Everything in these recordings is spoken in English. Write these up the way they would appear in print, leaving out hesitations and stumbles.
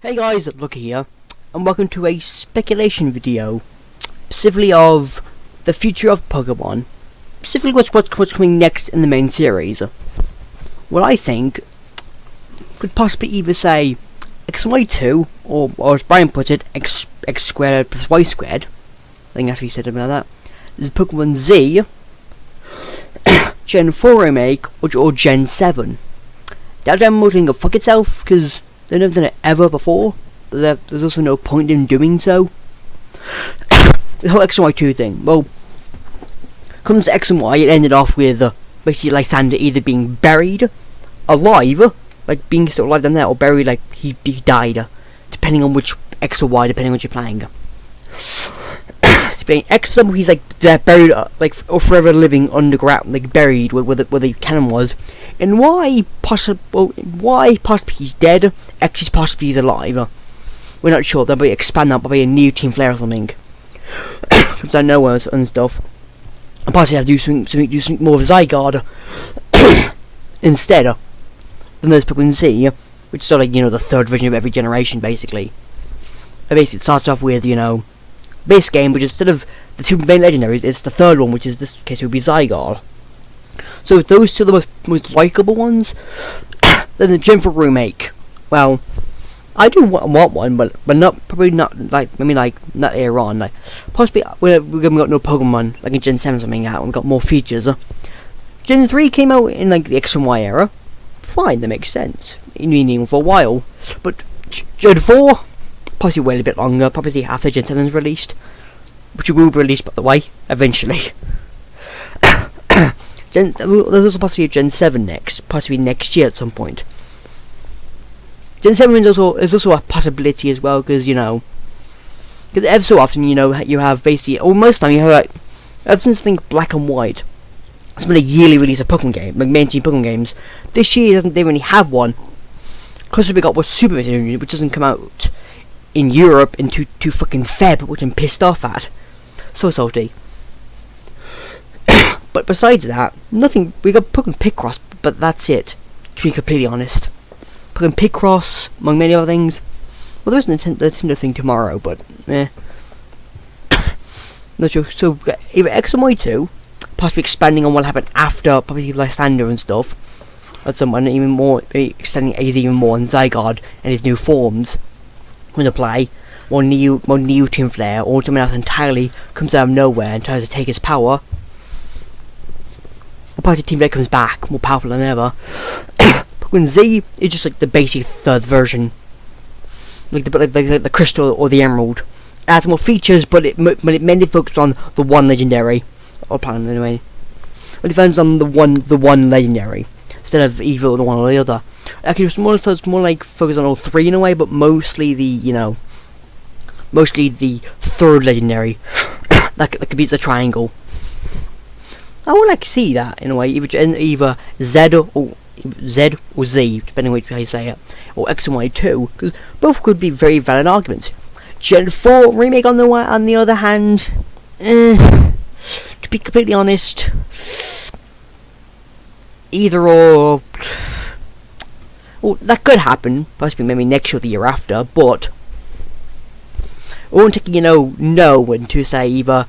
Hey guys, Lucky here, and welcome to a speculation video, specifically of the future of Pokemon, specifically what's coming next in the main series. What I think could possibly either say X and Y 2, or as Brian put it, X squared plus Y squared. I think that's what he said about that. This is Pokemon Z, Gen 4 remake, or Gen 7. That demo can go fuck itself, because they've never done it ever before, but there's also no point in doing so. The whole X and Y 2 thing, well, comes to X and Y, it ended off with basically Lysander either being buried, alive, like being still alive down there, or buried like he died, depending on which X or Y, depending on what you're playing. Playing X, for example, he's like they're buried, or forever living underground, like buried where the cannon was. And why possibly he's dead? X is possibly he's alive. We're not sure. They'll be expand that by a new Team Flare or something. Comes out of nowhere and stuff. And possibly have to do something more of Zygarde instead. Than there's Pokemon Z, which is sort of like, the third version of every generation basically. And basically it starts off with, base game, which instead of the two main legendaries, it's the third one, which is this case would be Zygarde. So those two are the most likable ones. Then the Gen 4 remake. Well, I do want one, but probably not like not later on. Like possibly we're gonna got no Pokemon like in Gen 7 something out, and we got more features. Gen 3 came out in like the X and Y era. Fine, that makes sense. Meaning for a while, but Gen 4 possibly wait a bit longer. Probably after Gen 7 is released, which will be released by the way eventually. There's also possibly a Gen 7 next, possibly next year at some point. Gen 7 is also a possibility as well, because ever so often you have basically, or most of the time you have like, ever since I think Black and White, it's been a yearly release of Pokemon game, like mainstream Pokemon games. This year they really have one, because we got what Super Metroid, which doesn't come out in Europe into fucking Feb, which I'm pissed off at. So salty. But besides that, nothing. We got Pokemon Picross, but that's it. To be completely honest, Pokemon Picross, among many other things. Well, there's a Nintendo thing tomorrow, but not sure. So either X and Y 2, possibly expanding on what happened after, probably Lysander and stuff. Or someone even more, extending AZ even more, and Zygarde and his new forms when they play. More new Team Flare, or something else entirely comes out of nowhere and tries to take his power. The party Team Flare comes back, more powerful than ever. Pokemon Z is just like the basic third version, like the Crystal or the Emerald. It adds more features, but it mainly focuses on the one legendary, or plan anyway. It depends on the one legendary instead of either the one or the other. Actually, it's more like focused on all three in a way, but mostly the third legendary that could be the triangle. I would like to see that in a way, either Z or Z, depending on how you say it, or X and Y 2, because both could be very valid arguments. Gen 4 remake on the other hand, to be completely honest, either or. Well, that could happen, possibly maybe next year or the year after, but I won't take no when to say either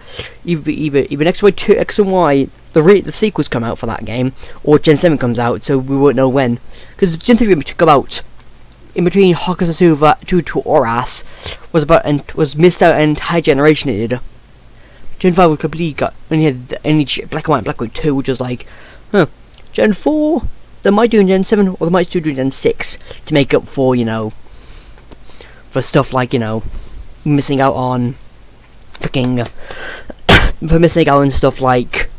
X and Y 2, X and Y, the sequels come out for that game, or Gen 7 comes out, so we won't know when. Because Gen 3 remake come out in between Hakusuva to Oras was missed out an entire generation it did. Gen 5 was completely only had Black and White and Black and White 2, which was like, Gen 4, they might do in Gen 7, or they might still do in Gen 6 to make up for, for stuff like, missing out on fucking for missing out on stuff like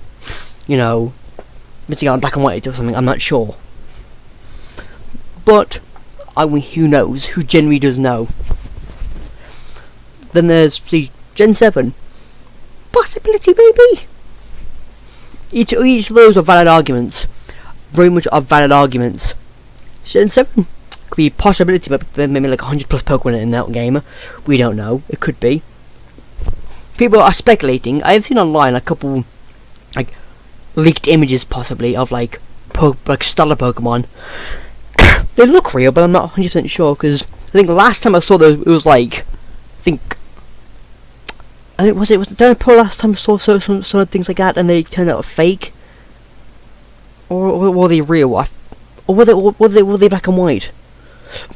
missing out on Black and White or something. I'm not sure, but who knows? Who generally does know? Then there's the Gen 7 possibility, maybe. Each of those are valid arguments, very much are valid arguments. Gen 7 could be a possibility, but maybe like 100 plus Pokemon in that game. We don't know. It could be. People are speculating. I have seen online a couple like leaked images, possibly of like stellar Pokemon. They look real, but I'm not 100% sure because I think the last time I saw those, it was like, was it Donald Pro last time I saw some things like that and they turned out fake, or were they real? Or were they black and white?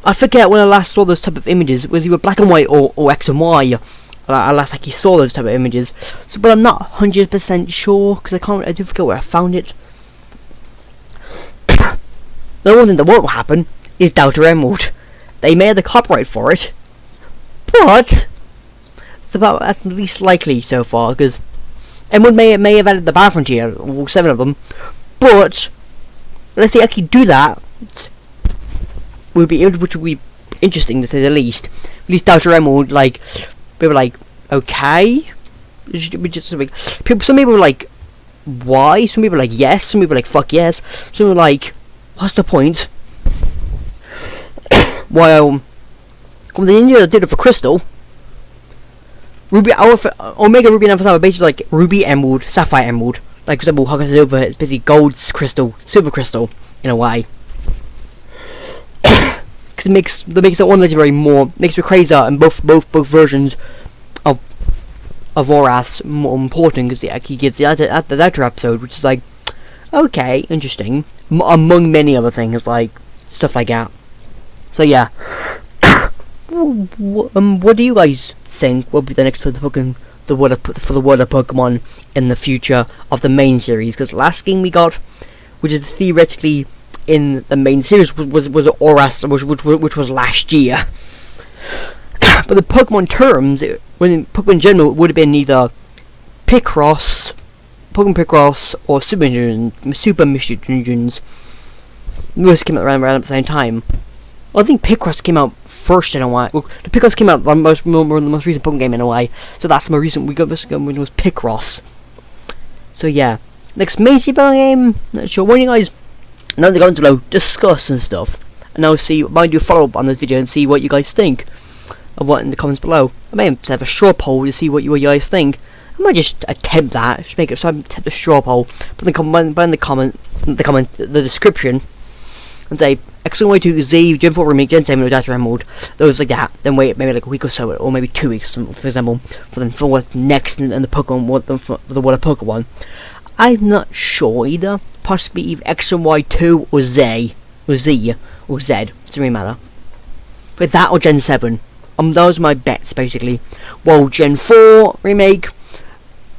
I forget when I last saw those type of images. It was either black and white or X and Y. I last actually saw those type of images. So, but I'm not 100% sure because I do forget where I found it. The one thing that won't happen is Delta Emerald. They may have the copyright for it, but that's the least likely so far, because Emerald may have added the Battlefrontier, all 7 of them, but let's say actually do that, which would be interesting to say the least. At least Delta Emerald, like, we were like, okay, some people were like, why? Some people were like, yes. Some people were like, fuck yes. Some were like, what's the point? While the Ninja did it for Crystal, Omega Ruby and Alpha Sapphire are basically like Ruby Emerald, Sapphire Emerald. Like, for example, Hawk Silver is basically Gold Crystal, Silver Crystal, in a way. Because it makes that one legendary makes Rayquaza and both versions of Oras more important, because he gives the other episode, which is like, okay, interesting, among many other things, like stuff like that. So yeah, what do you guys think will be the next for the world of Pokemon in the future of the main series? Because the last game we got, which is theoretically in the main series, was Oras, which was last year. But the Pokemon terms, when Pokemon in general, it would have been either Picross, Pokemon Picross, or Super Mystery Dungeons. Most came out around at the same time. Well, I think Picross came out first in a way. Well, the Picross came out the most recent Pokemon game in a way. So that's the more recent. We got this when it was Picross. So yeah, next main series game. Not sure when you guys. Now they're going to below, discuss and stuff, and I'll see. I might do a follow up on this video and see what you guys think of what in the comments below. I may have a straw poll to see what you guys think. I might just attempt that. Just make it so I attempt a straw poll. Put in the description, and say X1Y2 Z Gen 4 remake Gen 7 with Delta Emerald, those like that. Then wait maybe like a week or so, or maybe 2 weeks, for example, for what's next in the Pokemon, for the World of Pokemon. I'm not sure either. Possibly either X1Y2 or Z, doesn't really matter. But that or Gen 7. Those are my bets basically. Well, Gen 4 remake,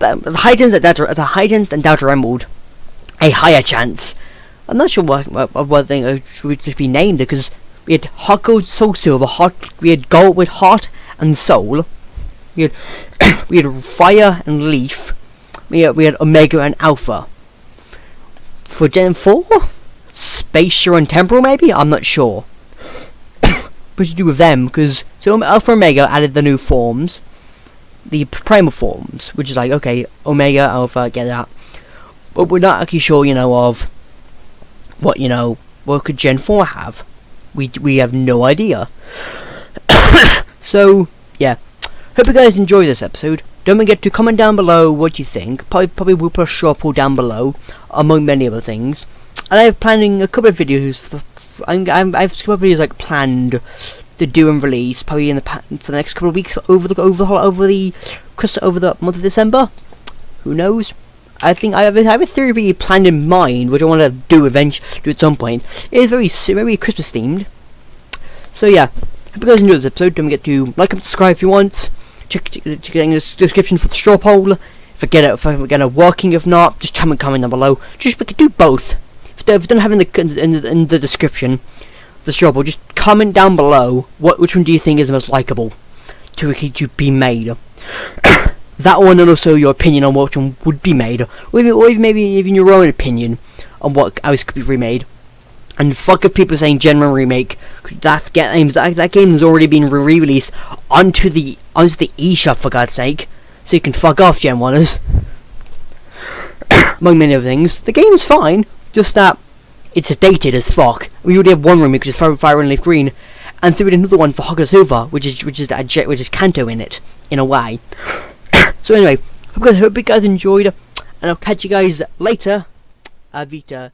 as a high chance than Delta Emerald, a higher chance. I'm not sure what thing should just be named, because we had Hot Gold, Soul Silver, we had Gold with Heart and Soul, we had Fire and Leaf, we had Omega and Alpha. For Gen 4, Spacier and Temporal maybe? I'm not sure. What to do with them, because so Alpha and Omega added the new forms, the primal forms, which is like, okay, Omega, Alpha, get that. But we're not actually sure, of what could Gen 4 have? We have no idea. So, yeah. Hope you guys enjoy this episode. Don't forget to comment down below what you think. Probably will put a short poll down below, among many other things. And I'm planning a couple of videos. I have a couple of videos like planned to do and release, probably for the next couple of weeks over the month of December. Who knows? I think I have a theory really planned in mind, which I want to do at some point. It is very Christmas themed. So yeah, hope you guys enjoyed this episode. Don't forget to like and subscribe if you want. Check in the description for the straw poll. If I get it working, if not, just comment down below. We could do both. If you don't have it in the description, the straw poll, just comment down below which one do you think is the most likable to be made. That one, and also your opinion on which one would be made, or even maybe even your own opinion on what else could be remade. And fuck if people saying Gen 1 remake, that game has already been re-released onto the eShop, for God's sake, so you can fuck off, Gen 1ers. Among many other things, the game's fine, just that it's dated as fuck. We already have one remake, which is Fire and Leaf Green, and there is another one for Hogger Silver, which is Kanto in it, in a way. So anyway, hope you guys enjoyed, and I'll catch you guys later. Avita.